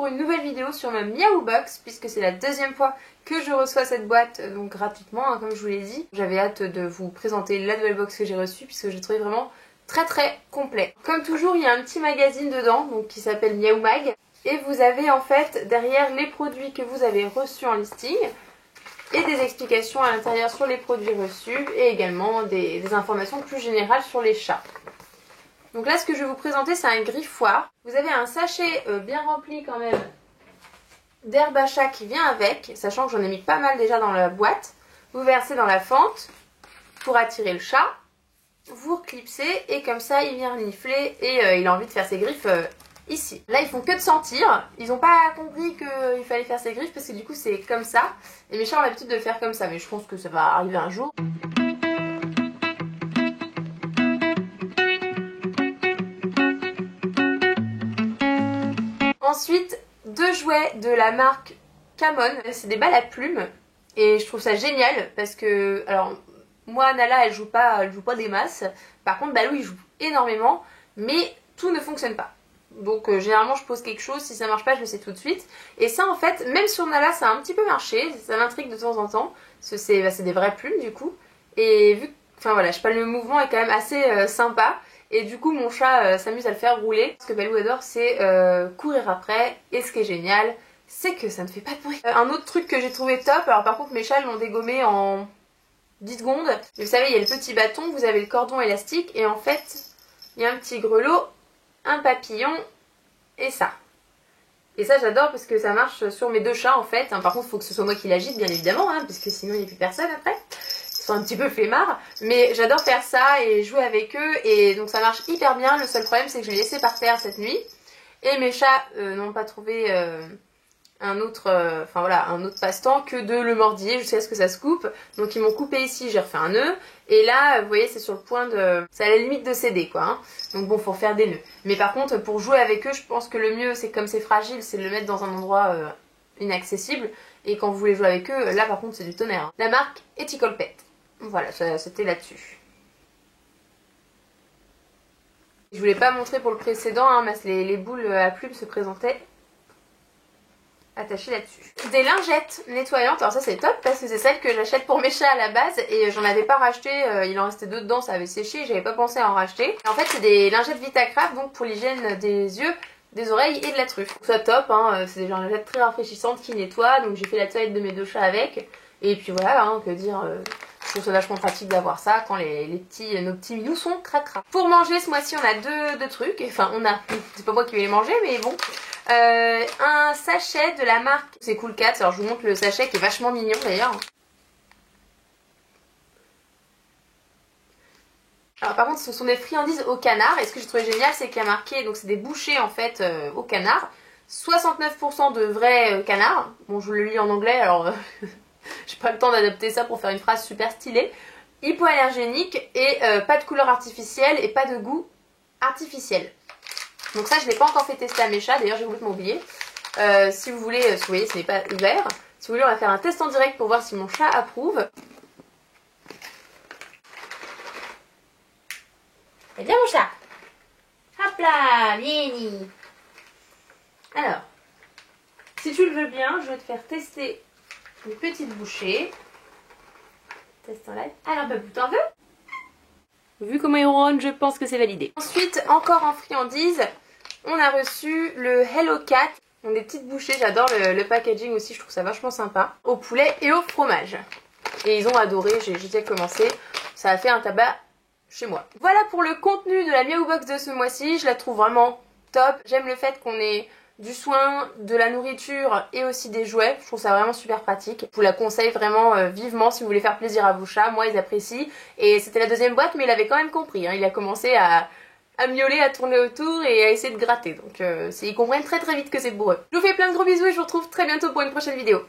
pour une nouvelle vidéo sur ma Miaou Box, puisque c'est la deuxième fois que je reçois cette boîte donc gratuitement, hein, comme je vous l'ai dit. J'avais hâte de vous présenter la nouvelle box que j'ai reçue, puisque j'ai trouvé vraiment très complet. Comme toujours, il y a un petit magazine dedans donc qui s'appelle Miaou Mag, et vous avez en fait derrière les produits que vous avez reçus en listing et des explications à l'intérieur sur les produits reçus et également des informations plus générales sur les chats. Donc là, ce que je vais vous présenter, c'est un griffoir. Vous avez un sachet bien rempli quand même d'herbe à chat qui vient avec, sachant que j'en ai mis pas mal déjà dans la boîte. Vous versez dans la fente pour attirer le chat. Vous reclipsez et comme ça, il vient renifler et il a envie de faire ses griffes ici. Là, ils font que de sentir. Ils n'ont pas compris qu'il fallait faire ses griffes parce que du coup, c'est comme ça. Et mes chats ont l'habitude de le faire comme ça, mais je pense que ça va arriver un jour. Ensuite, deux jouets de la marque Camon. C'est des balles à plumes et je trouve ça génial parce que, alors, moi, Nala, elle joue pas des masses. Par contre, Balou, il joue énormément, mais tout ne fonctionne pas. Donc, généralement, je pose quelque chose. Si ça marche pas, je le sais tout de suite. Et ça, en fait, même sur Nala, ça a un petit peu marché. Ça m'intrigue de temps en temps. Parce que c'est des vraies plumes, du coup. Et vu que, enfin voilà, je sais pas, le mouvement est quand même assez sympa. Et du coup mon chat s'amuse à le faire rouler. Ce que Balou adore, c'est courir après. Et ce qui est génial, c'est que ça ne fait pas de bruit. Un autre truc que j'ai trouvé top, alors par contre mes chats l'ont dégommé en 10 secondes. Vous savez, il y a le petit bâton, vous avez le cordon élastique. Et en fait, il y a un petit grelot, un papillon et ça. Et ça j'adore parce que ça marche sur mes deux chats en fait. Par contre il faut que ce soit moi qui l'agite bien évidemment, hein, parce que sinon il n'y a plus personne après. Ils sont un petit peu flemmards, mais j'adore faire ça et jouer avec eux et donc ça marche hyper bien. Le seul problème c'est que je l'ai laissé par terre cette nuit et mes chats n'ont pas trouvé un autre passe-temps que de le mordiller jusqu'à ce que ça se coupe. Donc ils m'ont coupé ici, j'ai refait un nœud et là vous voyez c'est sur le point de... c'est à la limite de céder quoi, hein. Donc bon, faut refaire des nœuds. Mais par contre pour jouer avec eux, je pense que le mieux c'est comme c'est fragile, c'est de le mettre dans un endroit inaccessible. Et quand vous voulez jouer avec eux, là par contre c'est du tonnerre, hein. La marque Eticolpet. Voilà, c'était là-dessus. Je voulais pas montrer pour le précédent, hein, mais les boules à plumes se présentaient attachées là-dessus. Des lingettes nettoyantes, alors ça c'est top parce que c'est celles que j'achète pour mes chats à la base et j'en avais pas racheté, il en restait deux dedans, ça avait séché, j'avais pas pensé à en racheter. Et en fait c'est des lingettes Vitacraft, donc pour l'hygiène des yeux, des oreilles et de la truffe. Ça top, hein, c'est des lingettes très rafraîchissantes qui nettoient, donc j'ai fait la toilette de mes deux chats avec. Et puis voilà, hein, que dire, je trouve ça vachement pratique d'avoir ça quand nos petits minous sont cracra. Pour manger ce mois-ci on a deux trucs, enfin c'est pas moi qui vais les manger mais bon. Un sachet de la marque, c'est Cool Cats, alors je vous montre le sachet qui est vachement mignon d'ailleurs. Alors par contre ce sont des friandises au canard et ce que j'ai trouvé génial c'est qu'il y a marqué, donc c'est des bouchées en fait au canard. 69% de vrai canard, bon je vous le lis en anglais alors... j'ai pas le temps d'adapter ça pour faire une phrase super stylée. Hypoallergénique et pas de couleur artificielle et pas de goût artificiel. Donc ça je l'ai pas encore fait tester à mes chats, d'ailleurs j'ai complètement oublié. Si vous voulez, vous voyez ce n'est pas ouvert. Si vous voulez on va faire un test en direct pour voir si mon chat approuve. Eh bien mon chat. Hop là, vieni. Alors, si tu le veux bien, je vais te faire tester une petite bouchée. Test en live. Alors Babou, t'en veux? Vu comment il ronronne, je pense que c'est validé. Ensuite, encore en friandises, on a reçu le Hello Cat. Donc des petites bouchées, j'adore le packaging aussi, je trouve ça vachement sympa. Au poulet et au fromage. Et ils ont adoré, j'ai déjà commencé. Ça a fait un tabac chez moi. Voilà pour le contenu de la Miaou Box de ce mois-ci. Je la trouve vraiment top. J'aime le fait qu'on ait du soin, de la nourriture et aussi des jouets. Je trouve ça vraiment super pratique. Je vous la conseille vraiment vivement si vous voulez faire plaisir à vos chats. Moi, ils apprécient. Et c'était la deuxième boîte, mais il avait quand même compris, hein. Il a commencé à miauler, à tourner autour et à essayer de gratter. Donc, ils comprennent très vite que c'est pour eux. Je vous fais plein de gros bisous et je vous retrouve très bientôt pour une prochaine vidéo.